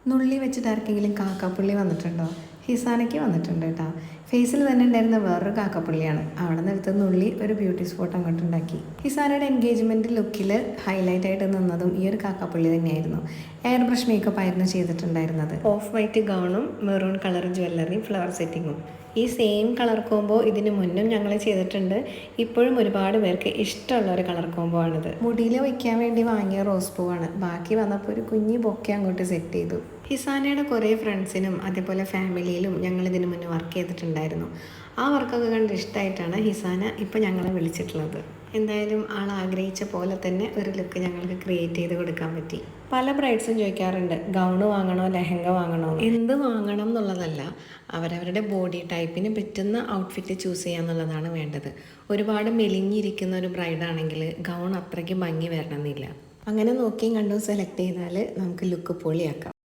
നുള്ളി വെച്ചിട്ട് ആർക്കെങ്കിലും കാക്കാപ്പുള്ളി വന്നിട്ടുണ്ടോ? ഹിസാനയ്ക്ക് വന്നിട്ടുണ്ട് കേട്ടോ. ഫേസിൽ തന്നെ ഉണ്ടായിരുന്ന വേറൊരു കാക്കാപ്പുള്ളിയാണ്. അവിടെ നിന്ന് എടുത്ത നുള്ളി ഒരു ബ്യൂട്ടി സ്പോട്ട് അങ്ങോട്ട് ഉണ്ടാക്കി. ഹിസാനയുടെ എൻഗേജ്മെൻറ്റ് ലുക്കിൽ ഹൈലൈറ്റ് ആയിട്ട് നിന്നതും ഈ ഒരു കാക്കാപ്പുള്ളി തന്നെയായിരുന്നു. എയർ ബ്രഷ് മേക്കപ്പ് ആയിരുന്നു ചെയ്തിട്ടുണ്ടായിരുന്നത്. ഓഫ് വൈറ്റ് ഗൗണും മെറൂൺ കളർ ജ്വല്ലറിയും ഫ്ലവർ സെറ്റിങ്ങും. ഈ സെയിം കളർ കോംബോ ഇതിന് മുന്നും ഞങ്ങൾ ചെയ്തിട്ടുണ്ട്. ഇപ്പോഴും ഒരുപാട് പേർക്ക് ഇഷ്ടമുള്ള ഒരു കളർ കോംബോ ആണിത്. മുടിയിൽ വയ്ക്കാൻ വേണ്ടി വാങ്ങിയ റോസ് പൂവാണ്. ബാക്കി വന്നപ്പോൾ ഒരു കുഞ്ഞി ബൊക്കെ അങ്ങോട്ട് സെറ്റ് ചെയ്തു. ഹിസാനയുടെ കുറേ ഫ്രണ്ട്സിനും അതേപോലെ ഫാമിലിയിലും ഞങ്ങൾ ഇതിന് മുന്നേ വർക്ക് ചെയ്തിട്ടുണ്ടായിരുന്നു. ആ വർക്കൊക്കെ കണ്ട് ഇഷ്ടമായിട്ടാണ് ഹിസാന ഇപ്പോൾ ഞങ്ങളെ വിളിച്ചിട്ടുള്ളത്. എന്തായാലും ആൾ ആഗ്രഹിച്ച പോലെ തന്നെ ഒരു ലുക്ക് ഞങ്ങൾക്ക് ക്രിയേറ്റ് ചെയ്ത് കൊടുക്കാൻ പറ്റി. പല ബ്രൈഡ്സും ചോദിക്കാറുണ്ട് ഗൗണ് വാങ്ങണോ ലെഹങ്ക വാങ്ങണോ. എന്ത് വാങ്ങണം എന്നുള്ളതല്ല, അവരവരുടെ ബോഡി ടൈപ്പിന് പറ്റുന്ന ഔട്ട്ഫിറ്റ് ചൂസ് ചെയ്യാന്നുള്ളതാണ് വേണ്ടത്. ഒരുപാട് മെലിഞ്ഞിരിക്കുന്ന ഒരു ബ്രൈഡാണെങ്കിൽ ഗൗൺ അത്രയ്ക്ക് ഭംഗി വരണമെന്നില്ല. അങ്ങനെ നോക്കിയും കണ്ടും സെലക്ട് ചെയ്താൽ നമുക്ക് ലുക്ക് പൊളിയാക്കാം.